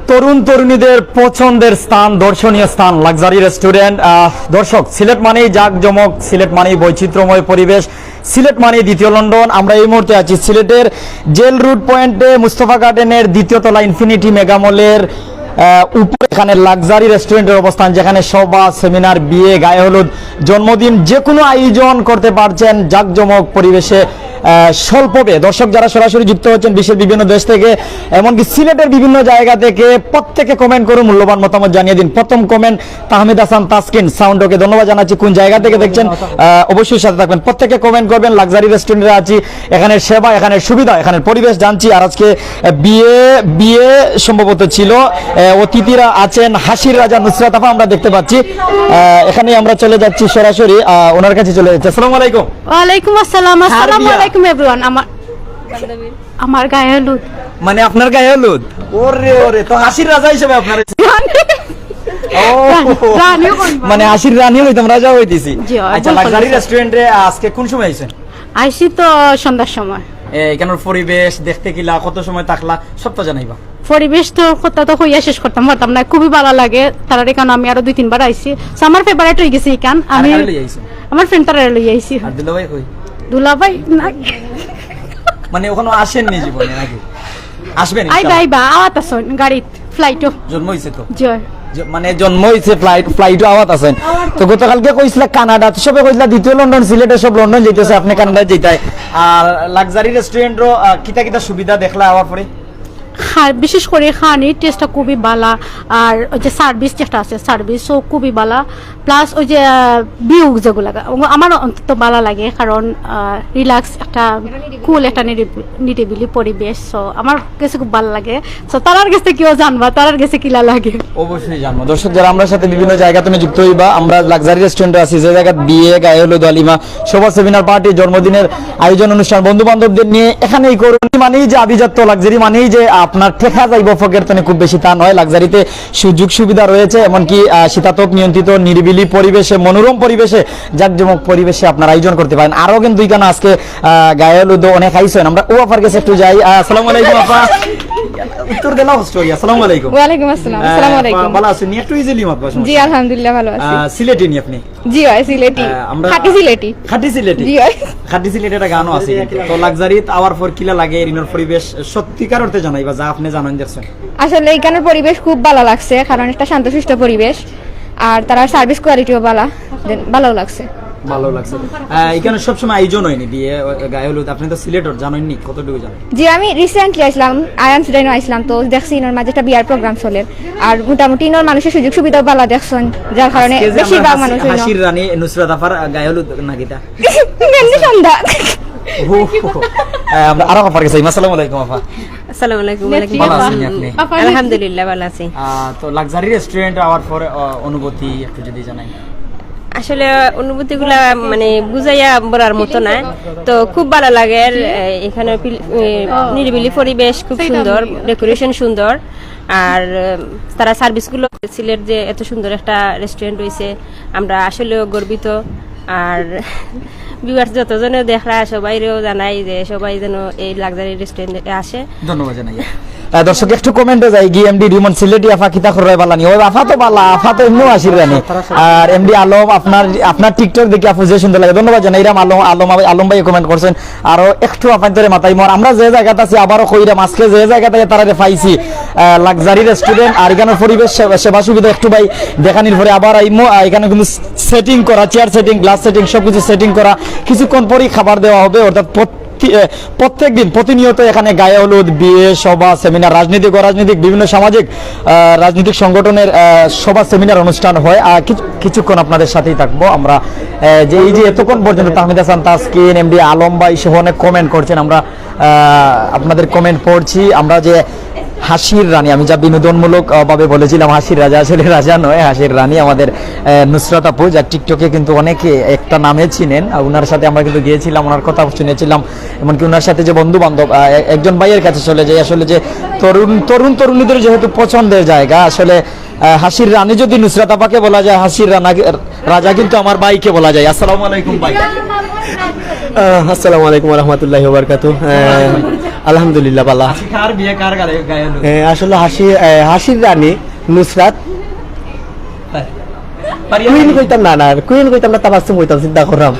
তরুণ তরুণীদের পছন্দের স্থান, দর্শনীয় স্থান লাক্সারি রেস্টুরেন্ট। দর্শক, সিলেট মানেই জাঁকজমক, সিলেট মানেই বৈচিত্র্যময় পরিবেশ, সিলেট মানেই দ্বিতীয় লন্ডন। আমরা এই মুহূর্তে আছি সিলেটের জেল রুট পয়েন্টে মুস্তফা গার্ডেনের দ্বিতীয় তলা ইনফিনিটি মেগামলের উপরে এখানে লাক্সারি রেস্টুরেন্টের অবস্থান, যেখানে সভা, সেমিনার, বিয়ে, গায়ে হলুদ, জন্মদিন যে কোনো আয়োজন করতে পারছেন জাঁকজমক পরিবেশে স্বল্প ব্যয়ে। দর্শক যারা সরাসরি যুক্ত হচ্ছেন বিশ্বের বিভিন্ন দেশ থেকে, এমনকি সিলেটের বিভিন্ন জায়গা থেকে, প্রত্যেকে কমেন্ট করুন, মূল্যবান মতামত জানিয়ে দিন। প্রথম কমেন্ট তাহমিদ হাসান তাসকিন সাউন্ডকে ধন্যবাদ জানাচ্ছি। কোন জায়গা থেকে দেখছেন অবশ্যই সাথে থাকবেন, প্রত্যেকে কমেন্ট করবেন। লাক্সারি রেস্টুরেন্টে আছি, এখানের সেবা, এখানের সুবিধা, এখানের পরিবেশ জানছি। আর আজকে বিয়ে সম্ভবত ছিল, অতিথিরা আছেন হাসির রাজা নুসরাত আফা আমরা দেখতে পাচ্ছি। এখানে আমরা চলে যাচ্ছি সরাসরি ওনার কাছে চলে যাচ্ছি। আসসালামু আলাইকুম। ওয়ালাইকুম আসসালাম। আসসালামু আলাইকুম এভরিওয়ান। আমার গায়ে হলুদ। মানে আপনার গায়ে হলুদ? ওরে ওরে, তো হাসির রাজা হিসেবে আপনার মানে হাসির রানী হইতাম, রাজা হইতেছি। আচ্ছা, লাক্সারি রেস্টুরেন্টে আজকে কোন সময় আইছেন? আইছি তো সন্ধ্যার সময়। এখানের পরিবেশ দেখতে কিলা, কত সময় থাকলা, সব তো জানাইবা। পরিবেশ তো কথা তো হইয়া শেষ করতাম পারতাম না, খুবই ভালো লাগে। তার এখানে আমি আরো 2-3 বার আইছি। আমার ফেভারিট হয়ে গেছে এখান। আমি আমার ফ্রেন্ড তারা লই আইছি। আর দুলাভাই কই? দুলাভাই না, মানে ওখানে আসেননি জীবনে নাকি? আসবেন আইবা আওয়াত আছেন গাড়িত, ফ্লাইটও জন্ম হইছে তো। জয় মানে জন্ম হইছে, ফ্লাইটও আওয়াত আছেন তো। গতকালকে কইছিলা কানাডা, তো সবে কইছিলা দ্বিতীয় লন্ডন, সিলেটে সব লন্ডন যাইতেছে, আপনি কানাডা যাইতাই। আর লাক্সারি রেস্টুরেন্টরও কিতা কিতা সুবিধা দেখলা আওয়ার পরে? বিশেষ করে খানির টেস্টটা খুবই ভালো, আর ওই যে সার্ভিস যেটা আছে সার্ভিসও খুবই ভালো। প্লাস ওই যে ভিউ যেগুলো আমার অন্তত ভালো লাগে, কারণ রিল্যাক্স একটা কুল একটা নিরিবিলি পরিবেশ। সো আমার কাছে খুব ভালো লাগে। সো তার কাছে কেউ জানবা, তার কাছে কিলা লাগে অবশ্যই জানবো। দর্শক যারা আমরা সাথে বিভিন্ন জায়গা তুমি যুক্ত হইবা, আমরা লাক্সারি রেস্টুরেন্টে আছি, যে জায়গা বিয়ে, গায়ে হলুদ, আলিমা, সভা, সেমিনার, পার্টি, জন্মদিনের আয়োজন, অনুষ্ঠান, বন্ধু বান্ধবদের নিয়ে এখানেই করুন। মানেই যে আভিজাত্য, লাক্সারি মানেই যে আপনার ঠেকা যাইব ফকের তনে, খুব বেশি তা নয়। লাক্সারিতে সুযোগ সুবিধা রয়েছে, এমনকি শীতাতপ নিয়ন্ত্রিত নিরিবিলি পরিবেশে, মনোরম পরিবেশে, জাঁকজমক পরিবেশে আপনার আয়োজন করতে পারেন। আরো কিন্তু এখানে আজকে গায়ে হলুদ অনেক আইসেন। আমরা ও আপার কাছে একটু যাই। আসসালামু আলাইকুম আপা। উত্তর দেলা স্টোরি। আসসালামু আলাইকুম। ওয়ালাইকুম আসসালাম। আসসালামু আলাইকুম। ভালো আছেন? একটু ইজিলি মত বসুন। জি আলহামদুলিল্লাহ ভালো আছি। সিলেটি নি আপনি? জি হয় সিলেটি। খাঁটি সিলেটি। খাঁটি সিলেটি। জি হয়। খাঁটি সিলেটি একটা গানও আছে। তো লাক্সারিত আওয়ার পর কিলা লাগে, এরিনোর পরিবেশ সত্যিকার অর্থে জানাইবা যা আপনি জানেন দেখছেন। আসলে এইখানের পরিবেশ খুব ভালো লাগছে, কারণ একটা শান্তশিষ্ট পরিবেশ, আর তার সার্ভিস কোয়ালিটিও ভালো লাগছে। ভালো লাগছে। এখানে সবসময় আয়োজন হয়নি বিয়ে, গায়ে হলুদ? আপনি তো সিলেটর, জানেননি কতটুকু জানেন? জি আমি রিসেন্টলি আসলাম, আয়ান সুদাইনো আসলাম, তো দেখছি ইনোর মাঝে একটা বিয়ার প্রোগ্রাম চলে, আর মোটামুটি ইনোর মানুষের সুযোগ সুবিধা ভালো দেখছেন, যার কারণে বেশিরভাগ মানুষ হাসির রানী নুসরাত আফার গায়ে হলুদ নাকিটা সন্ধ্যা। আমরা আরো আফার কাছে। আসসালামু আলাইকুম আপা। আসসালামু আলাইকুম। ভালো আছেন আপনি? আলহামদুলিল্লাহ ভালো আছি। তো লাক্সারি রেস্টুরেন্ট আওয়ার পরে অনুভূতি একটু যদি জানাই। আসলে অনুভূতিগুলা মানে বুঝাইয়া বলার মতো না, তো খুব ভালো লাগে। এখানে নিরিবিলি পরিবেশ খুব সুন্দর, ডেকোরেশন সুন্দর, আর তারা সার্ভিসগুলো, সিলেট যে এত সুন্দর একটা রেস্টুরেন্ট হয়েছে আমরা আসলেও গর্বিত। আর ভিউয়ার্স যতজনে দেখরা সবাইরেও জানাই যে সবাই যেন এই লাক্সারি রেস্টুরেন্টে আসে। ধন্যবাদ জানাই। দর্শক একটু কমেন্টে যাই, গি এমডি রিমন সিলেটি আফা কিতা করে বালানি? ওই আফা তো বালা, আফা তো এমনিও আসির রানি। আর এমডি আলম, আপনার টিকটক দেখি আপু যে সুন্দর লাগে, ধন্যবাদ জানাই। এরাম আলম ভাই কমেন্ট করছেন। আরো একটু আপান্তরে মাথায় মর, আমরা যে জায়গাতে আছি আবারও কইরাম, আজকে যে জায়গাতে তারা পাইছি লাক্সারি রেস্টুরেন্ট, আর এখানে পরিবেশ, সেবা সুবিধা একটু ভাই দেখানির পরে আবার আইমো। এখানে কিন্তু সেটিং করা, চেয়ার সেটিং, গ্লাস সেটিং, সবকিছু সেটিং করা, কিছুক্ষণ পরেই খাবার দেওয়া হবে। অর্থাৎ প্রত্যেক দিন প্রতিনিয়ত এখানে গায়ে হলুদ, বিয়ে, সভা, সেমিনার, রাজনৈতিক বিভিন্ন সামাজিক রাজনৈতিক সংগঠনের সভা, সেমিনার অনুষ্ঠান হয়। আর কিছুক্ষণ আপনাদের সাথেই থাকবো আমরা। যে এই যে এতক্ষণ পর্যন্ত তাহমিদ হাসান তাসকিন, এমডি আলম ভাই সহ অনেক কমেন্ট করছেন, আমরা আপনাদের কমেন্ট পড়ছি। আমরা যে হাসির রানী, আমি যা বিনোদনমূলক ভাবে বলেছিলাম হাসির রাজা, আসলে রাজা নয়, হাসির রানী আমাদের নুসরাত আপু, যার টিকটকে কিন্তু অনেকে একটা নামে চিনেন। ওনার সাথে আমরা কিন্তু গিয়েছিলাম, ওনার কথা শুনেছিলাম, এমনকি ওনার সাথে যে বন্ধু বান্ধব, একজন ভাইয়ের কাছে চলে যাই। আসলে যে তরুণীদের যেহেতু পছন্দের জায়গা, আসলে হাসির রানী যদি নুসরাত আপাকে বলা যায়, হাসির রাজা কিন্তু আমার ভাইকে বলা যায়। আসসালামু আলাইকুম ভাই। আসসালামু আলাইকুম রহমতুল্লাহ বারকাতু। আলহামদুলিল্লাহ ভালো। কার বিয়ে কার গায়ে হলো? আসলে হাসির রানী নুসরাত পারিয়া কুইন কইতাম না কুইন কইতাম না, তাবাসসুম কইতাম, চিন্তা করলাম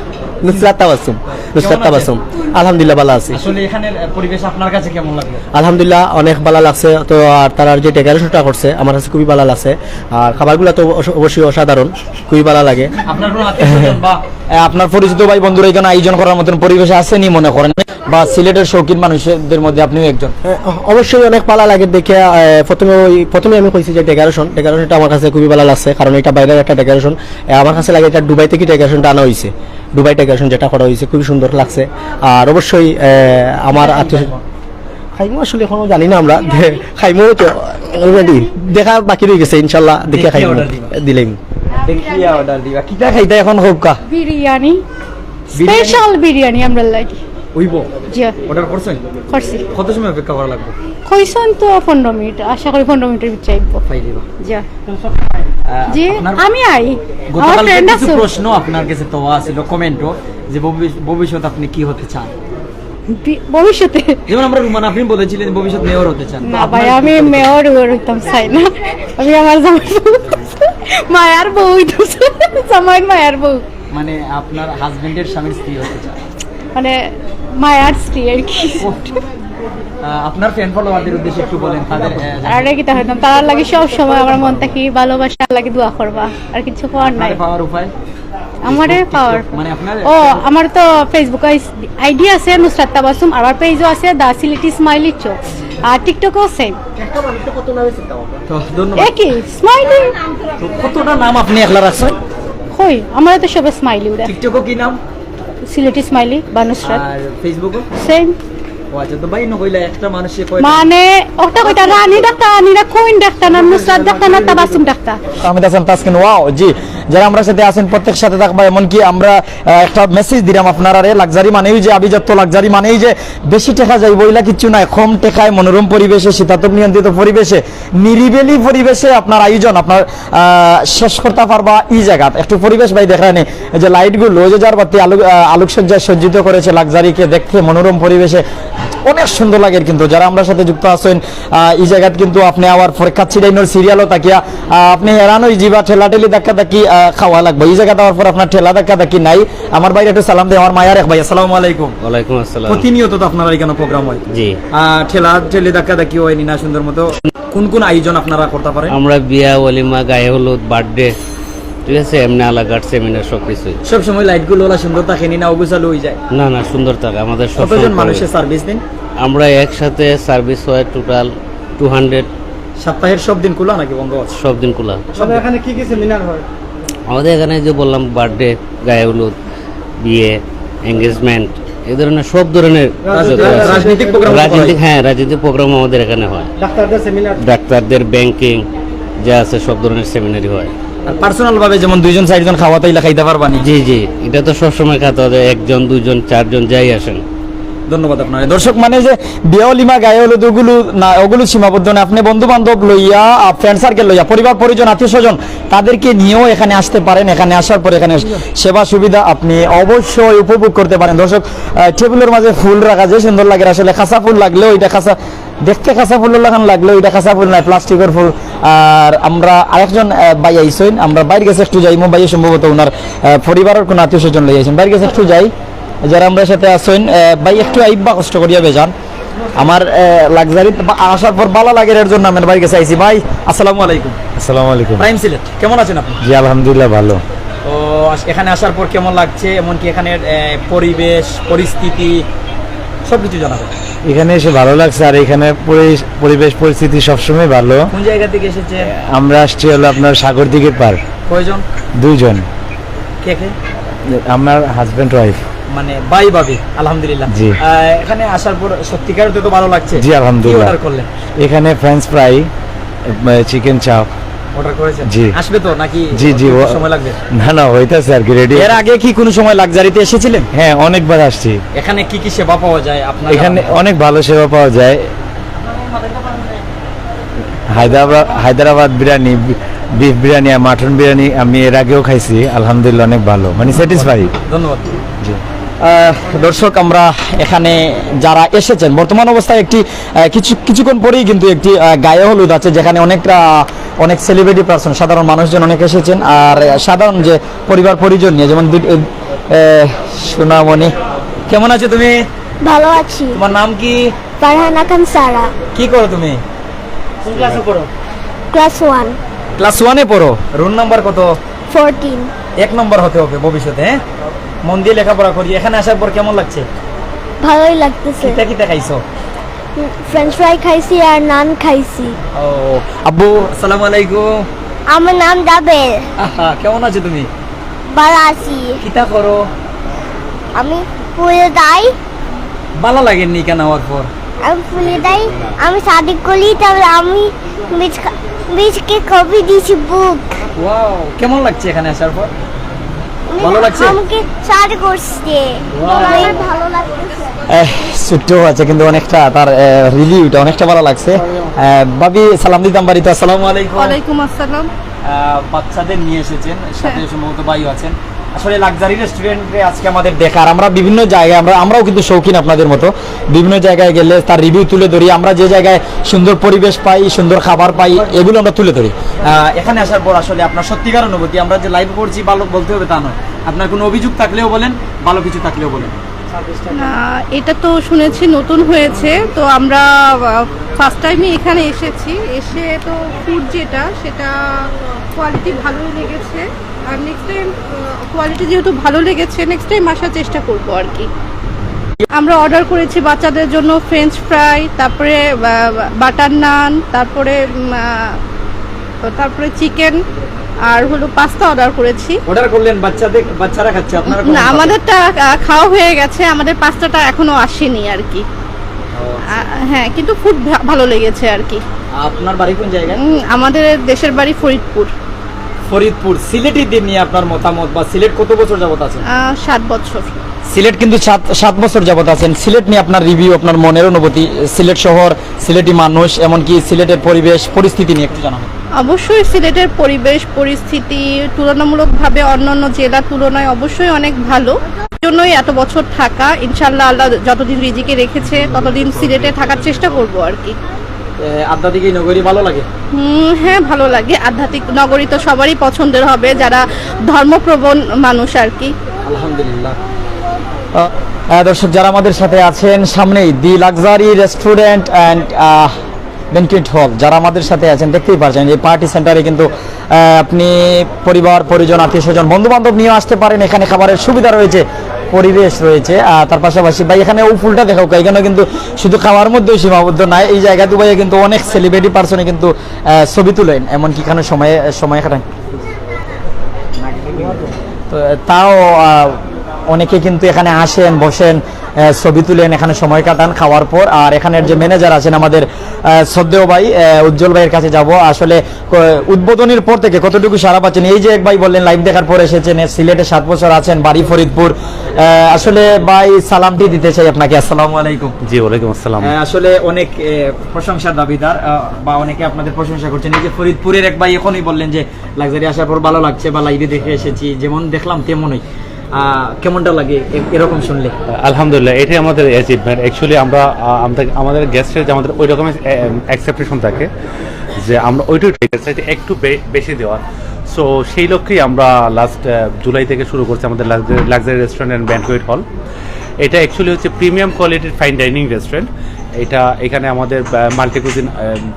নুসরাত তাবাসসুম। আলহামদুলিল্লাহ ভালো আছি। আসলে এখানের পরিবেশ আপনার কাছে কেমন লাগলো? আলহামদুলিল্লাহ অনেক ভালো লাগছে। তো আর তার যে ডেকোরেশনটা করছে আমার কাছে খুবই ভালো লাগছে। আর খাবারগুলো তো অবশ্যই অসাধারণ, খুবই ভালো লাগে। আপনার কোনো আত্মীয়স্বজন বা আপনার পরিচিত ভাই বন্ধুরা এখানে আয়োজন করার মতন পরিবেশ আসেনি মনে করেন, বা সিলেটের শৌখিন মানুষদের মধ্যে আপনিও একজন? অবশ্যই অনেক ভালো লাগে দেখে। প্রথমে আমি কইছি যে ডেকোরেশনটা আমার কাছে খুবই ভালো লাগছে, কারণ এটা বাইরের একটা ডেকোরেশন। আমার কাছে লাগে এটা দুবাই থেকে ডেকোরেশনটা আনা হয়েছে, দুবাই ডেকোরেশন যেটা করা হয়েছে খুবই সুন্দর লাগছে। আর অবশ্যই আমার আত্মীয় খাইমো আসলে এখনো জানি না আমরা, খাইমো অলরেডি দেখা বাকি রয়ে গেছে, ইনশাল্লাহ দেখে খাইমো দিলেন। দেখিয়া অর্ডার দিবা। কিটা খাইতা এখন খুব কা? বিরিয়ানি, স্পেশাল বিরিয়ানি আমরা লাগি। হইব জি অর্ডার করছেন? করছি। কত সময় অপেক্ষা করা লাগবে? কইছেন তো 15 মিনিট, আশা করি 15 মিনিটের ভিতরে আইব। পাই দিবা। জি জি আমি আই। আমার গতকাল ফ্রেন্ড কিছু আছে প্রশ্ন আপনার কাছে তো ছিল কমেন্টও, যে ভবিষ্যৎ আপনি কি হতে চান? ভবিষ্যতে যেমন আমরা রুমান আপনি বলেছিলেন ভবিষ্যৎ মেয়র হতে চান। না ভাই, আমি মেয়র হইতাম চাই না। আমি আমার মায়ার বউ হইতাম, জামাইয়ের মায়ার বউ, মানে আপনার হাজবেন্ডের স্বামীর স্ত্রী হতে চান, মানে মায়ার স্ত্রী আর কি। আপনার ফ্যান ফলোয়ারদের উদ্দেশ্যে একটু বলেন তাদের। আর কি তা হইতাম, তার লাগি সব সময় আমার মন থাকি ভালোবাসা লাগি দোয়া করবা, আর কিছু করার নাই। পাওয়ার উপায় আমারে পাওয়ার মানে আপনার ও আমার তো ফেসবুক আইডি আছে নুসরাত তাবাসসুম, আমার পেজও আছে দা সিলেটি স্মাইলি চো, আর টিকটকও সেম তো ধন্যবাদ। একই স্মাইলি। তো কতটা নাম আপনি একলা রাখছেন? কই আমার তো সবে স্মাইলি উড়া, টিকটকও কি নাম সিলেটি স্মাইলি বা নুসরাত আর ফেসবুকও? সেম। ও আচ্ছা, তো ভাই নকইলা একটা মানুষে কয় মানে ওটা কইতা রানী ডাক্তার, রানীরা কোইন ডাক্তার না, নুসরাত ডাক্তার না, তাবাসসুম ডাক্তার। আহমেদ হাসান তাসকিন। ওয়াও জি, যারা আমরা সাথে আছেন প্রত্যেক সাথে থাকবা। এমনকি আমরা একটা মেসেজ দিলাম আপনারা, লাক্সারি মানেই যে আভিজাত্য, লাক্সারি মানেই যে বেশি টাকা যাই বইলা কিচ্ছু নাই, কম টাকায় মনোরম পরিবেশে, শীতাতপ নিয়ন্ত্রিত পরিবেশে, নিরিবিলি পরিবেশে আপনার আয়োজন আপনার শেষ করতে পারবা এই জায়গা। একটু পরিবেশ ভাই দেখা নেই, যে লাইটগুলো যে যার বাতি আলোকসজ্জায় সজ্জিত করেছে লাক্সারিকে দেখতে মনোরম পরিবেশে অনেক সুন্দর লাগে। কিন্তু যারা আমরা সাথে যুক্ত আছেন এই জায়গাত কিন্তু আপনি আবার পরীক্ষা ছিড়াইনোর সিরিয়ালও তাকিয়া আপনি হেরানোই যাবা, ঠেলাঠেলি ধাক্কা ধাক্কি খাওয়া লাগবে এই জায়গাতে। আবার পর আপনার ঠেলা ধাক্কা ধাক্কি নাই। আমার বাইরে একটু সালাম দেয় আমার মায়ার এক ভাই। আসসালামু আলাইকুম। ওয়ালাইকুম আসসালাম। প্রতিনিয়ত তো আপনারা এখানে প্রোগ্রাম হয়, জি। ঠেলা ঠেলি ধাক্কা ধাক্কি হয় নিনা সুন্দর মতো। কোন কোন আয়োজন আপনারা করতে পারেন? আমরা বিয়া, ওলিমা, গায়ে হলুদ, বার্থডে, ঠিক আছে, এমনি আলাগাট, সেমিনার সবকিছুই। সব সময় লাইট গুলো সুন্দর থাকে নিনা অগুচালো হয়ে যায়? না না, সুন্দর থাকে আমাদের সব। কতজন মানুষের সার্ভিস দিন? আমরা একসাথে সার্ভিস হয় টোটাল 200। সপ্তাহের সব দিন খোলা নাকি বন্ধ আছে? সব দিন খোলা। এখানে কি কি সেমিনার হয়? আমাদের এখানে যে বললাম বার্থডে, গায়ে হলুদ, বিয়ে, এঙ্গেজমেন্ট, এই ধরনের সব ধরনের রাজনৈতিক প্রোগ্রাম? হ্যাঁ, রাজনৈতিক প্রোগ্রাম আমাদের এখানে হয়। ডাক্তারদের সেমিনার? ডাক্তারদের, ব্যাংকিং যা আছে সব ধরনের সেমিনারই হয়। পার্সোনাল ভাবে যেমন 2 জন 4 জন খাওয়া তাইলে খাইতে পারবানি? জি জি, এটা তো সবসময় খাতে হবে, 1 জন 2 জন 4 জন যাই আসেন। ধন্যবাদ আপনার। দর্শক মানে যে বিয়ালিমা গায়ে হলুদ ওগুলো না, ওগুলো সীমাবদ্ধ না, আপনি বন্ধু বান্ধব লইয়া, ফ্রেন্ড সার্কেল লইয়া, পরিবার পরিজন, আত্মীয় স্বজন তাদেরকে নিয়েও এখানে আসতে পারেন। এখানে আসার পর এখানে সেবা সুবিধা আপনি অবশ্যই উপভোগ করতে পারেন। দর্শক টেবিলের মাঝে ফুল রাখা যে সুন্দর লাগে, আসলে খাসা ফুল লাগলেও এটা খাসা দেখতে, খাসা ফুলের লাগান লাগলেও এটা খাসা ফুল নয়, প্লাস্টিকের ফুল। আর আমরা আরেকজন ভাই আইসেন, আমরা বাইরে গেছে একটু যাই, ভাই সম্ভবত ওনার পরিবারের কোনো আত্মীয় স্বজন লই আইসেন, বাইরে গেছে একটু যাই। যারা আমরা সাথে আসেন ভাই একটু আইবা কষ্ট করিয়া বেজান। আমার লাক্সারি আসার পর ভালো লাগে, এর জন্য আমার বাড়ি গেছে আইসি। ভাই আসসালামু আলাইকুম। আসসালামু আলাইকুম। প্রাইম সিলেট, কেমন আছেন আপনি? জি আলহামদুলিল্লাহ ভালো। তো এখানে আসার পর কেমন লাগছে, এমনকি এখানের পরিবেশ পরিস্থিতি সবকিছু জানাবেন। এখানে এসে ভালো লাগছে, আর এখানে পরিবেশ পরিস্থিতি সবসময় ভালো। কোন জায়গা থেকে এসেছেন? আমরা আসছি হলো আপনার সাগর দিকে পার। কয়জন? 2 জন। কে কে? আমার হাজবেন্ড ওয়াইফ। মানে ভাই ভাবি? আলহামদুলিল্লাহ। জি। এখানে আসার পর সত্যিকার তো ভালো লাগছে? জি আলহামদুলিল্লাহ। কি অর্ডার করলেন? এখানে ফ্রেঞ্চ ফ্রাই, চিকেন চাপ অর্ডার করেছেন? জি। আসবে তো নাকি জি জি, একটু সময় লাগবে? না না হইতাছে আর কি, রেডি। এর আগে কি কোনো সময় লাক্সারিতে এসেছিলেন? হ্যাঁ অনেকবার আসছি। এখানে কি কি সেবা পাওয়া যায় আপনার? এখানে অনেক ভালো সেবা পাওয়া যায়। হায়দ্রাবাদ বিরিয়ানি, বিফ বিরিয়ানি আর মাটন বিরিয়ানি আমি এর আগেও খাইছি, আলহামদুলিল্লাহ অনেক ভালো, মানে স্যাটিসফাই। ধন্যবাদ। জি দর্শক, আমরা এখানে যারা এসেছেন বর্তমান অবস্থায় একটি কিছুক্ষণ পরেই কিন্তু একটি গায়ে হলুদ আছে, যেখানে অনেক সেলিব্রিটি পার্সন, সাধারণ মানুষজন অনেক এসেছেন, আর সাধারণ যে পরিবার পরিজন নিয়ে, যেমন সোনামণি, কেমন আছো তুমি? ভালো আছি। তোমার নাম কি? ফারহানা খান সারা। কি করো তুমি? কোন ক্লাসে পড়ো? ক্লাস 1 ক্লাস 1-এ পড়ো। রোল নাম্বার কত? 14। 1 নম্বর হতে হবে ভবিষ্যতে, হ্যাঁ? মন দিয়ে লেখাপড়া করি। এখানে আসার পর কেমন লাগছে? ভালোই লাগতেছে। কিটা খাইছো? ফ্রেঞ্চ ফ্রাই খাইছি আর নান খাইছি। ও আব্বু, আসসালামু আলাইকুম। আমার নাম জাবের। আহা, কেমন আছো তুমি? ভালো আছি। কিটা করো? আমি ফুলে দাই। ভালো লাগেনি কেন হওয়ার পর? আমি ফুলে দাই, আমি শাদি করি, তারপরে আমি বীজকে কপি দিয়েছি বুক। ওয়াও, কেমন লাগছে এখানে আসার পর? ভালো লাগছে? আমাকে শাদি করছে। আমার ভালো লাগতেছে। ছোট্ট আছে কিন্তু অনেকটা, তার রিভিউটা অনেকটা ভালো লাগছে। ভাবি, সালাম দিতাম বাড়িতে। আসসালামু আলাইকুম। ওয়ালাইকুম আসসালাম। বাচ্চাদের নিয়ে এসেছেন, সাথে সম্ভবত ভাইও আছেন। আসলে লাক্সারি রেস্টুরেন্টে আজকে আমাদের দেখার, আমরা বিভিন্ন জায়গায় আমরাও কিন্তু শৌখিন আপনাদের মতো, বিভিন্ন জায়গায় গেলে তার রিভিউ তুলে ধরি। আমরা যে জায়গায় সুন্দর পরিবেশ পাই, সুন্দর খাবার পাই, এগুলো আমরা তুলে ধরি। এখানে আসার পর আসলে আপনার সত্যিকার অনুভূতি, আমরা যে লাইভ করছি ভালো বলতে হবে তা নয়, আপনার কোনো অভিযোগ থাকলেও বলেন, ভালো কিছু থাকলেও বলেন। না, এটা তো শুনেছি নতুন হয়েছে, তো আমরা ফার্স্ট টাইমে এখানে এসেছি, এসে তো ফুড যেটা সেটা কোয়ালিটি ভালোই লেগেছে, আর নেক্সট টাইম কোয়ালিটি যেহেতু ভালো লেগেছে, নেক্সট টাইম আসার চেষ্টা করবো আর কি। আমরা অর্ডার করেছি বাচ্চাদের জন্য ফ্রেঞ্চ ফ্রাই, তারপরে বাটার নান, তারপরে চিকেন, আর হলো পাস্তা অর্ডার করেছি। অর্ডার করলেন, বাচ্চারা খাচ্ছে, আপনারা? না, আমাদেরটা খাওয়া হয়ে গেছে, আমাদের পাস্তাটা এখনো আসেনি আর কি। হ্যাঁ, কিন্তু ফুড ভালো লেগেছে আর কি। আপনার বাড়ি কোন জায়গায়? আমাদের দেশের বাড়ি ফরিদপুর। ফরিদপুর। সিলেটিদের নিয়ে আপনার মতামত, বা সিলেট কত বছর যাবত আছেন? 7 বছর। সিলেট কিন্তু 7 বছর যাবত আছেন। সিলেট নিয়ে আপনার রিভিউ, আপনার মনের অনুভূতি, সিলেট শহর, সিলেটি মানুষ, এমনকি সিলেটের পরিবেশ পরিস্থিতি নিয়ে একটু জানাবেন। অবশ্যই সিলেটের পরিবেশ পরিস্থিতি তুলনামূলকভাবে অন্যান্য জেলার তুলনায় অবশ্যই অনেক ভালো, জন্যই এত বছর থাকা। ইনশাল্লাহ আল্লাহ যতদিন রিজিকে রেখেছে ততদিন সিলেটে থাকার চেষ্টা করব আর কি। আধ্যাত্মিক এই নগরী ভালো লাগে? হ্যাঁ, ভালো লাগে। আধ্যাত্মিক নগরী তো সবারই পছন্দের হবে, যারা ধর্মপ্রবণ মানুষ আর কি। আলহামদুলিল্লাহ। দর্শক, যারা আমাদের সাথে আছেন, সামনেই দি লাক্সারি রেস্টুরেন্ট অ্যান্ড ব্যানকুয়েট হল, যারা আমাদের সাথে আছেন দেখতেই পাচ্ছেন এই পার্টি সেন্টারে কিন্তু আপনি পরিবার পরিজন, আত্মীয় স্বজন, বন্ধু বান্ধব নিয়ে আসতে পারেন। এখানে খাবারের সুবিধা রয়েছে, পরিবেশ রয়েছে, তার পাশাপাশি ভাই এখানে ও ফুলটা দেখাও, এখানে কিন্তু শুধু খাওয়ার মধ্যেও সীমাবদ্ধ নয়। এই জায়গা দুবাইয়ে কিন্তু অনেক সেলিব্রিটি পার্সনে কিন্তু ছবি তুলেন, এমনকি এখানে সময় কাটান। তো তাও অনেকে কিন্তু এখানে আসেন, বসেন, ছবি তুলেন, এখানে সময় কাটান খাওয়ার পর। আর এখানের যে ম্যানেজার আছেন আমাদের শ্রদ্ধেয় ভাই উজ্জ্বল ভাইয়ের কাছে যাব। আসলে উদ্বোধনের পর থেকে কতটুকু সারা পাচ্ছেন? এই যে এক ভাই বললেন লাইভ দেখার পর এসেছেন, সিলেটে 7 বছর আছেন, বাড়ি ফরিদপুর। আসলে ভাই সালামটি দিতে চাই আপনাকে। আসসালামু আলাইকুম। জি, ওয়ালাইকুম আসসালাম। আসলে অনেক প্রশংসার দাবিদার, বা অনেকে আপনাদের প্রশংসা করছেন। এই যে ফরিদপুরের এক ভাই এখনই বললেন যে লাক্সারি আসার পর ভালো লাগছে, বা লাইভে দেখে এসেছি, যেমন দেখলাম তেমনই। কেমনটা লাগে এরকম শুনলে? আলহামদুলিল্লাহ, এটাই আমাদের অ্যাচিভমেন্ট। অ্যাকচুয়ালি আমাদের গেস্টের যে আমাদের ওই রকমের অ্যাকসেপ্টেশন থাকে যে আমরা ওইটুকু একটু বেশি দেওয়ার। সো সেই লক্ষ্যেই আমরা লাস্ট জুলাই থেকে শুরু করছি আমাদের লাক্সারি রেস্টুরেন্ট অ্যান্ড ব্যানকুয়েট হল। এটা অ্যাকচুয়ালি হচ্ছে প্রিমিয়াম কোয়ালিটির ফাইন ডাইনিং রেস্টুরেন্ট। এখানে আমাদের মাল্টি কুজিন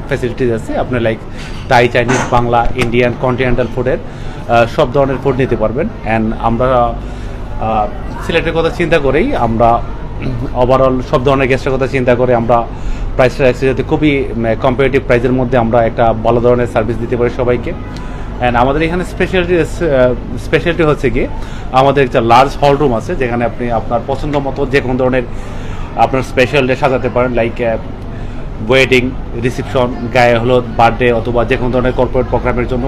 ফ্যাসিলিটিস আছে। আপনি লাইক থাই, চাইনিজ, বাংলা, ইন্ডিয়ান, কন্টিনেন্টাল ফুডের সব ধরনের ফুড নিতে পারবেন। অ্যান্ড আমরা সিলেটের কথা চিন্তা করেই, আমরা ওভারঅল সব ধরনের গেস্টের কথা চিন্তা করে আমরা প্রাইসটা রাখছি যাতে খুবই কম্পিটিটিভ প্রাইসের মধ্যে আমরা একটা ভালো ধরনের সার্ভিস দিতে পারি সবাইকে। অ্যান্ড আমাদের এখানে স্পেশালিটি হচ্ছে কি, আমাদের একটা লার্জ হল রুম আছে, যেখানে আপনি আপনার পছন্দ মতো যে কোনো ধরনের আপনার স্পেশাল ডে সাজাতে পারেন, লাইক ওয়েডিং, রিসেপশন, গায়ে হলুদ, বার্থডে, অথবা যে কোনো ধরনের কর্পোরেট প্রোগ্রামের জন্য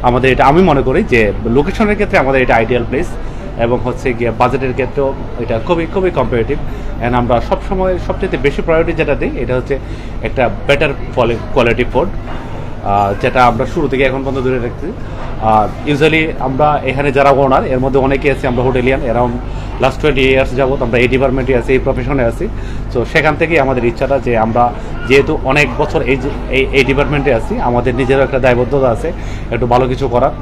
আমাদের এটা, আমি মনে করি যে লোকেশনের ক্ষেত্রে আমাদের এটা আইডিয়াল প্লেস, এবং হচ্ছে গিয়ে বাজেটের ক্ষেত্রেও এটা খুবই খুবই কম্পিটিটিভ। অ্যান্ড আমরা সবসময় সবচেয়ে বেশি প্রায়োরিটি যেটা দিই এটা হচ্ছে একটা বেটার কোয়ালিটি ফুড। যেটা আমরা শুরু থেকে এখন পর্যন্ত ধরে রাখছি। আর ইউজুয়ালি আমরা এখানে যারা ওনার এর মধ্যে অনেকে আছি আমরা হোটেলিয়ান, অ্যারাউন্ড লাস্ট 20 ইয়ার্স যাবত আমরা এই ডিপার্টমেন্টে আছি, এই প্রফেশনে আছি। তো সেখান থেকেই আমাদের ইচ্ছাটা যে আমরা যেহেতু অনেক বছর এই ডিপার্টমেন্টে আছি, আমাদের নিজেরও একটা দায়বদ্ধতা আছে একটু ভালো কিছু করার।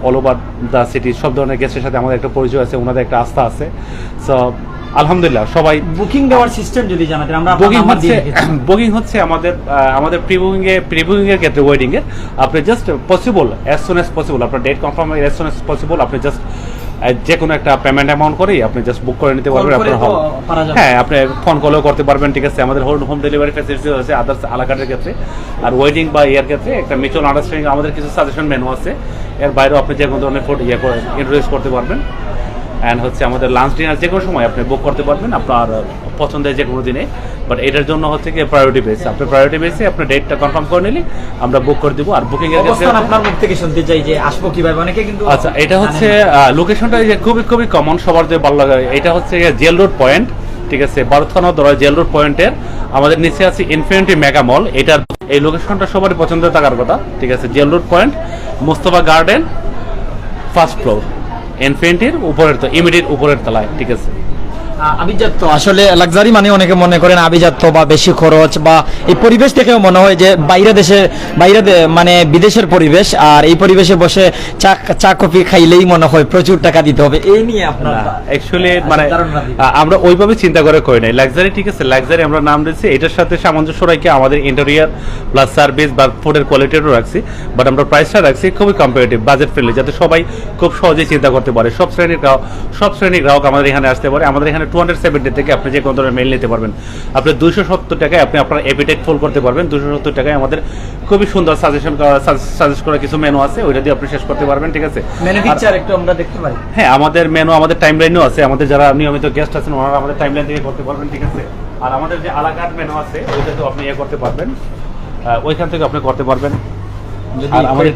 অল ওভার দ্য সিটি সব ধরনের গেস্টের সাথে আমাদের একটা পরিচয় আছে, ওনাদের একটা আস্থা আছে। সো আলহামদুলিল্লাহ সবাই বুকিং দেওয়ার সিস্টেম যদি জানাতেন। আমরা বুকিং হচ্ছে আমাদের প্রি বুকিং এর ক্ষেত্রে ওয়েডিং এর আপনি just possible as soon as possible আপনার date confirm as soon as possible আপনি জাস্ট যে কোনো একটা পেমেন্ট অ্যামাউন্ট করেই আপনি জাস্ট বুক করে নিতে পারবেন আপনার হল। হ্যাঁ, আপনি ফোন কলেও করতে পারবেন, ঠিক আছে। আমাদের হোম ডেলিভারি ফ্যাসিলিটি আছে আদার্স আলাকাটের ক্ষেত্রে। আর ওয়েডিং বা ইয়ার ক্ষেত্রে একটা মিউচুয়াল আন্ডারস্ট্যান্ডিং আমাদের কিছু সাজেশন মেনু আছে, এর বাইরেও আপনি যে কোনো ধরনের ফুড ইন্ট্রোডিউস করতে পারবেন। অ্যান্ড হচ্ছে আমাদের লাঞ্চ ডিনার যে কোনো সময় আপনি বুক করতে পারবেন আপনার পছন্দের যে কোনো দিনে। বাট এটার জন্য হচ্ছে কি প্রায়োরিটি বেস, আপনি প্রায়োরিটি বেসে আপনার ডেটটা কনফার্ম করে নিলে আমরা বুক করে দিব। আর বুকিং এর ক্ষেত্রে আপনার মুখ থেকে শুনতে চাই যে আসবো কিভাবে, অনেকে কিন্তু আচ্ছা এটা হচ্ছে লোকেশনটা যে খুবই কমন, সবার যে ভালো লাগে। এটা হচ্ছে জেল রোড পয়েন্ট, ঠিক আছে, ভারতখানা ধরা জেল রোড পয়েন্টের আমাদের নিচে আছে ইনফিনিটি মেগা মল। এটার এই লোকেশনটা সবারই পছন্দের থাকার কথা, ঠিক আছে। Jail road point, Mostafa garden, first floor, ইনফিনিটির উপরের তো ইমিডিয়েট উপরের তলায়, ঠিক আছে। আভিজাত্য আসলে লাক্সারি মানে অনেকে মনে করেন আভিজাত্য বা বেশি খরচ বা এই পরিবেশ দেখেও মনে হয় যে মানে বিদেশের পরিবেশ, আর এই পরিবেশে বসে চা কফি খাইলেই মনে হয় প্রচুর টাকা দিতে হবে। এই নিয়ে আপনার অ্যাকচুয়ালি মানে আমরা ওইভাবে চিন্তা করে করি নাই লাক্সারি, ঠিক আছে। লাক্সারি আমরা নাম দিয়েছি, এটার সাথে সামঞ্জস্য রেখে আমাদের ইন্টেরিয়ার প্লাস সার্ভিস বা ফুডের কোয়ালিটিও রাখছি। বাট আমরা প্রাইসটা রাখছি খুবই কম্পারেটিভ, বাজেট ফ্রেন্ডলি, যাতে সবাই খুব সহজেই চিন্তা করতে পারে। সব শ্রেণীর গ্রাহক আমাদের এখানে আসতে পারে। আমাদের এখানে 270 থেকে আপনি যে কোনো ধরনের মেল নিতে পারবেন। আপনি 270 টাকায় আপনি আপনার অ্যাপিটাইট ফুল করতে পারবেন। 270 টাকায় আমাদের খুবই সুন্দর সাজেস্ট করা কিছু মেনু আছে, ওইটা দিয়ে আপনি শেষ করতে পারবেন, ঠিক আছে। মেনু পিকচার একটু আমরা দেখতে পারি। হ্যাঁ, আমাদের মেনু আমাদের টাইমলাইনও আছে, আমাদের যারা নিয়মিত গেস্ট আছেন ওনারা আমাদের টাইমলাইন থেকে করতে পারবেন, ঠিক আছে। আর আমাদের যে আলাকাট মেনু আছে ওইটাতেও আপনি করতে পারবেন, ওইখান থেকে আপনি করতে পারবেন। আর আমাদের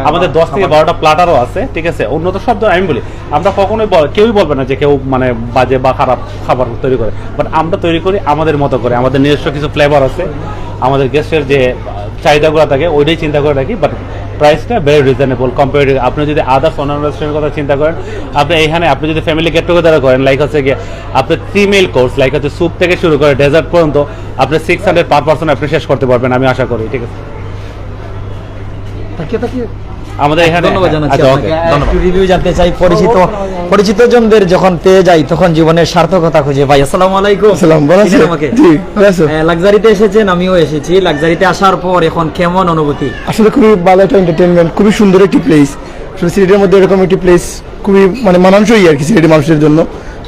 আমাদের 10 থেকে 12টা প্লাটারও আছে, ঠিক আছে। উন্নত শব্দ আমি বলি, আমরা কখনোই কেউই বলবে না যে কেউ মানে বাজে বা খারাপ খাবার তৈরি করে, বাট আমরা তৈরি করি আমাদের মতো করে। আমাদের নিজস্ব কিছু ফ্লেভার আছে, আমাদের গেস্টের যে চাহিদাগুলো থাকে ওইটাই চিন্তা করে রাখি। বাট প্রাইসটা ভেরি রিজনেবল কম্পারেটিভ। আপনি যদি আদার্স অন্যান্য রেস্টুরেন্টের কথা চিন্তা করেন, আপনি যদি ফ্যামিলি গেট টুগেদার করেন, লাইক হচ্ছে গিয়ে আপনি 3 মিল কোর্স, লাইক হচ্ছে স্যুপ থেকে শুরু করে ডেজার্ট পর্যন্ত আপনি 600 পার পারসন আপনি শেষ করতে পারবেন, আমি আশা করি, ঠিক আছে। আমাদের এখানে রিভিউ জানতে চাই, পরিচিত জনদের যখন পেয়ে যাই তখন জীবনের সার্থকতা খুঁজে পাই। আসসালামু আলাইকুম। সালাম, ভালো আছেন? জি, ভালো আছেন? লাক্সারিতে এসেছেন, আমিও এসেছি। লাক্সারিতে আসার পর এখন কেমন অনুভূতি? আসলে খুবই ভালো একটা এন্টারটেইনমেন্ট, খুবই সুন্দর একটি প্লেস। আসলে সিলেটের মধ্যে এরকম একটি প্লেস খুবই মানে মানানসই আর কি সিলেটের মানুষের জন্য।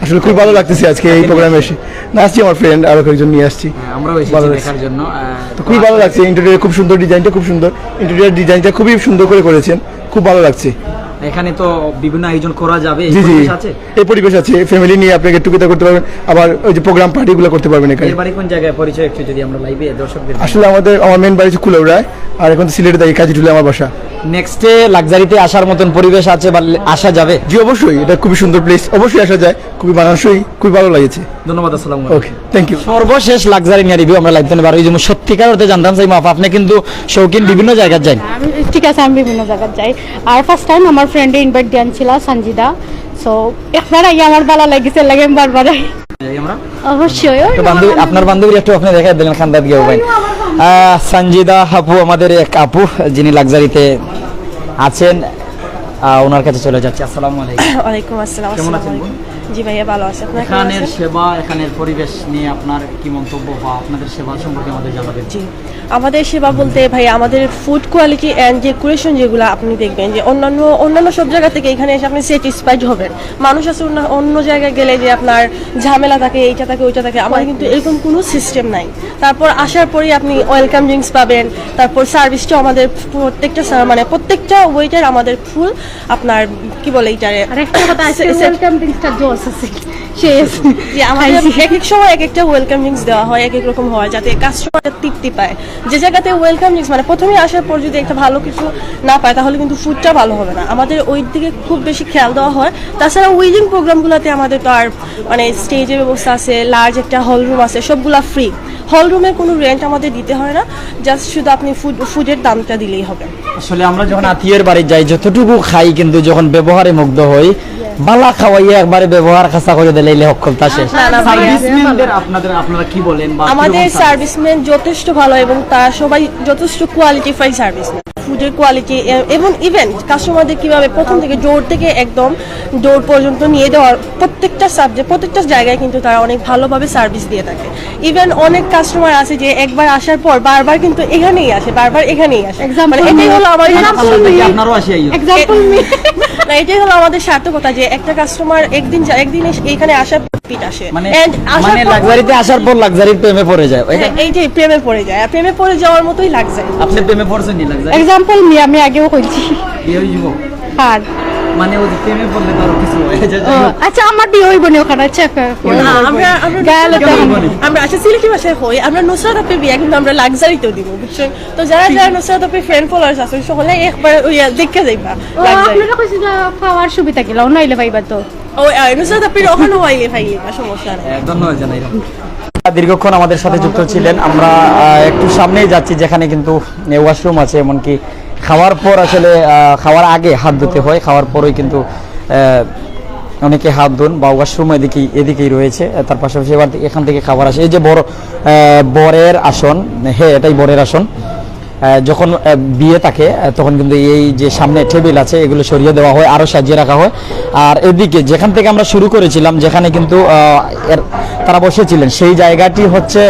আসলে খুব ভালো লাগতেছে আজকে এই প্রোগ্রামে এসে। না আসছি আমার ফ্রেন্ড আরো কয়েকজন নিয়ে আসছি, আমরাও এসেছি দেখার জন্য। তো খুবই ভালো লাগছে। ইন্টেরিয়র খুব সুন্দর, ডিজাইনটা খুব সুন্দর, ইন্টেরিয়র ডিজাইনটা খুবই সুন্দর করে করেছেন, খুব ভালো লাগছে। এখানে তো বিভিন্ন আয়োজন করা যাবে, জি জি, এই পরিবেশ আছে, ফ্যামিলি নিয়ে আপনি গেট টুগেদার করতে পারবেন, আবার ওই যে প্রোগ্রাম পার্টিগুলো করতে পারবেন এখানে। এর বাড়ি কোন জায়গায় পরিচয় একটু যদি আমরা লাইভে দর্শকদের। আসলে আমার মেন বাড়ি হচ্ছে কুলাউড়ায়, আর এখন তো সিলেটে থাকি, কাজী টুলে আমার বাসা। নেক্সটে লাক্সারিতে আসার মতন পরিবেশ আছে বা আসা যাবে? জি অবশ্যই, এটা খুবই সুন্দর প্লেস, অবশ্যই আসা যায়, খুবই মানানসই, খুবই ভালো লাগছে। ধন্যবাদ, আসসালামু ওকে, থ্যাংক ইউ। সর্বশেষ লাক্সারি নিয়ে রিভিউ আমরা লাইভ করতে পারি। সত্যিকার অর্থে জানতাম চাই মাফ, আপনি কিন্তু শৌখিন বিভিন্ন জায়গায় যান। ঠিক আছে, আমি বিভিন্ন জায়গায় যাই। আর ফার্স্ট টাইম আমার ফ্রেন্ডে ইনভাইট দিয়েছিল সঞ্জিদা, সো একবার আগে আমার ভালো লাগিছে, লাগে বারবার আমরা অবশ্যই। আপনার বান্ধবী একটু আপনি দেখা দিলেন খান্দাত গিয়ে ভাই। সঞ্জিদা আপু আমাদের এক আপু যিনি লাক্সারিতে আছেন, ওনার কাছে চলে যাচ্ছে। আসসালামু আলাইকুম। ওয়ালাইকুম আসসালাম। কেমন আছেন? জি ভাইয়া, ভালো আছে। আপনার এখানের সেবা, এখানের পরিবেশ নিয়ে আপনার কি মন্তব্য বা আপনাদের সেবা সম্পর্কে আমাদের জানাবেন? জি, আমাদের সেবা বলতে ভাই আমাদের ফুড কোয়ালিটি অ্যান্ড যে কুরেশন যেগুলো আপনি দেখবেন যে অন্যান্য সব জায়গা থেকে এখানে এসে আপনি স্যাটিসফাইড হবেন। মানুষ আছে অন্য জায়গায় গেলে যে আপনার ঝামেলা থাকে, এইটা থাকে ওইটা থাকে, আমাদের কিন্তু এরকম কোনো সিস্টেম নাই। তারপর আসার পরেই আপনি ওয়েলকাম ড্রিঙ্কস পাবেন, তারপর সার্ভিসটাও আমাদের প্রত্যেকটা ওয়েটার আমাদের ফুল আপনার কি বলে এইটারে আরেকটা কথা আছে, ওয়েলকাম ড্রিঙ্কসটা জোস আছে। শেষ যে আমাদের এক এক সময় এক একটা ওয়েলকাম ড্রিঙ্কস দেওয়া হয়, এক এক রকম হয়, যাতে কাস্টমার তৃপ্তি পায়। যে জায়গাতে ওয়েলকাম ড্রিঙ্কস মানে প্রথমে আসার পর যদি একটা ভালো কিছু না পায় তাহলে কিন্তু ফুডটা ভালো হবে না। আমাদের ওই দিকে খুব বেশি খেয়াল দেওয়া হয়। তাছাড়া উইডিং প্রোগ্রামগুলোতে আমাদের তো আর মানে স্টেজের ব্যবস্থা আছে, লার্জ একটা হল রুম আছে, সবগুলা ফ্রি। হল রুমের কোনো রেন্ট আমাদের দিতে হয় না, জাস্ট শুধু আপনি ফুডের দামটা দিলেই হবে। আসলে আমরা যখন আত্মীয়ের বাড়ি যাই যতটুকু খাই কিন্তু যখন ব্যবহারে মুগ্ধ হই, বালা খাওয়াইয়া একবারে ব্যবহার খাসা করে দিলে হক্ষমতা শেষ। না, না, ভাইয়া। সার্ভিসম্যানদের আপনারা কি বলেন? বা আমাদের কিরকম সার্ভিসম্যান যথেষ্ট ভালো এবং তারা সবাই যথেষ্ট কোয়ালিটিফাই সার্ভিসম্যান। ফুডের কোয়ালিটি এবং ইভেন কাস্টমারদের কিভাবে প্রথম থেকে ডোর থেকে একদম ডোর পর্যন্ত নিয়ে দেওয়ার প্রত্যেকটা সাবজেক্ট প্রত্যেকটা জায়গায় কিন্তু তারা অনেক ভালোভাবে সার্ভিস দিয়ে থাকে। ইভেন অনেক কাস্টমার আছে যে একবার আসার পর বারবার কিন্তু এখানেই আসে, বারবার এখানেই আসে। মানে এটাই হলো আমাদের আপনারাও আসি আইও। এক্সাম্পল না, এটাই হলো আমাদের সার্থকতা যে একটা কাস্টমার একদিন এখানে আসার পর রিপিট আসে। মানে And আসার মানে পর- লাক্সারিতে আসার পর লাক্সারির প্রেমে পড়ে যায়। এটা হ্যাঁ, এইটাই প্রেমে পড়ে যায়, আর প্রেমে পড়ে যাওয়ার মতোই লাগছে। আপনি প্রেমে পড়ছেন নি লাক্সারি? এক্সাম্পল আমি আগেও কইছি বিয়ে হইব আর মানে ওই প্রেমে পড়লে তো আরো কিছু হয়ে যায়। আচ্ছা আমার বিয়ে হইব না ওখানে চেক আমরা আচ্ছা সিলেটি ভাষায় হই, আমরা নুসরাত আপের বিয়া কিন্তু আমরা লাক্সারিতেও দিব, বুঝছেন? তো যারা যারা নুসরাত আপের ফ্রেন্ড ফলোয়ার্স আছে সকলে একবার দেখে যাইবা লাক্সারি। আপনারা কইছি যে খাওয়ার সুবিধা গেল নাইলে পাইবা তো ও নুসরাত আপের ওখানে হইলে পাইবা, সমস্যা নেই। ধন্যবাদ জানাই। দীর্ঘক্ষণ আমাদের সাথে যুক্ত ছিলেন। আমরা একটু সামনেই যাচ্ছি যেখানে কিন্তু ওয়াশরুম আছে, এমনকি খাওয়ার পর আসলে খাওয়ার আগে হাত ধুতে হয়, খাওয়ার পরেই কিন্তু অনেকে হাত ধুন বা ওয়াশরুম এদিকেই রয়েছে। তার পাশাপাশি এবার এখান থেকে খাবার আসে। এই যে বরের আসন, হ্যাঁ এটাই বরের আসন। যখন বিয়ে থাকে তখন কিন্তু এই যে সামনে টেবিল আছে এগুলো সরিয়ে দেওয়া হয়, আরও সাজিয়ে রাখা হয়। আর এদিকে যেখান থেকে আমরা শুরু করেছিলাম, যেখানে কিন্তু তারা বসেছিলেন, সেই জায়গাটি হচ্ছে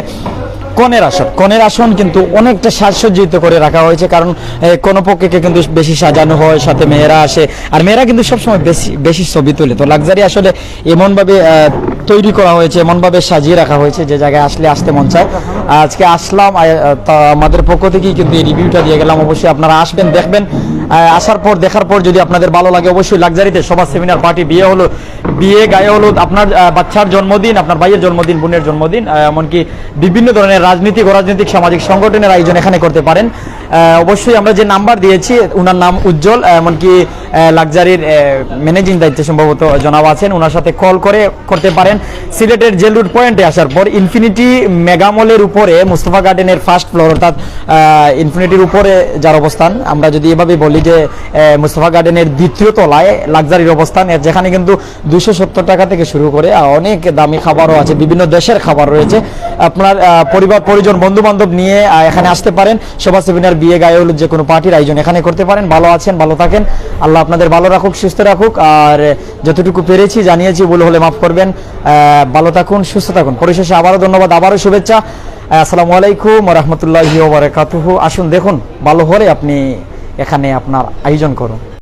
কনের আসন। কনের আসন কিন্তু অনেকটা সাজসজ্জিত করে রাখা হয়েছে, কারণ কোনো পক্ষকে কিন্তু বেশি সাজানো হয়, সাথে মেয়েরা আসে, আর মেয়েরা কিন্তু সবসময় বেশি ছবি তোলে। তো লাক্সারি আসলে এমনভাবে তৈরি করা হয়েছে, এমনভাবে সাজিয়ে রাখা হয়েছে যে জায়গায় আসতে মন চায়। আজকে আসলাম, তা আমাদের পক্ষ থেকেই কিন্তু এই রিভিউটা দিয়ে গেলাম। অবশ্যই আপনারা আসবেন, দেখবেন, আসার পর দেখার পর যদি আপনাদের ভালো লাগে অবশ্যই লাক্সারিতে সবার সেমিনার পার্টি, বিয়ে গায়ে হলুদ, আপনার বাচ্চার জন্মদিন, আপনার ভাইয়ের জন্মদিন, বোনের জন্মদিন, এমনকি বিভিন্ন ধরনের রাজনৈতিক সামাজিক সংগঠনের আয়োজন এখানে করতে পারেন। অবশ্যই আমরা যে নাম্বার দিয়েছি, ওনার নাম উজ্জ্বল, এমনকি লাক্সারির ম্যানেজিং দায়িত্বে সম্ভবত জনাব আছেন, ওনার সাথে কল করতে পারেন। সিলেটের জেল রোড পয়েন্টে আসার পর ইনফিনিটি মেগামলের উপরে মুস্তফা গার্ডেনের ফার্স্ট ফ্লোর, অর্থাৎ ইনফিনিটির উপরে যার অবস্থান, আমরা যদি এভাবে বলি যে মুস্তফা গার্ডেনের দ্বিতীয় তলায় লাক্সারির অবস্থান, যেখানে কিন্তু 270 টাকা থেকে শুরু করে অনেক দামি খাবারও আছে, বিভিন্ন দেশের খাবার রয়েছে। আপনার পরিবার পরিজন বন্ধু বান্ধব নিয়ে এখানে আসতে পারেন। সভা সেমিনার, বিয়ে গায়ে হলুদ, যে কোনো পার্টির আয়োজন এখানে করতে পারেন। ভালো আছেন, ভালো থাকেন, আল্লাহ আপনাদের ভালো রাখুক, সুস্থ রাখুক। আর যতটুকু পেরেছি জানিয়েছি, ভুল হলে মাফ করবেন। ভালো থাকুন, সুস্থ থাকুন। পরিশেষে আবারও ধন্যবাদ, আবারও শুভেচ্ছা। আসসালামু আলাইকুম ওয়া রাহমাতুল্লাহি ওয়া বারাকাতুহু। আসুন দেখুন, ভালো হলে আপনি এখানে আপনার আয়োজন করুন।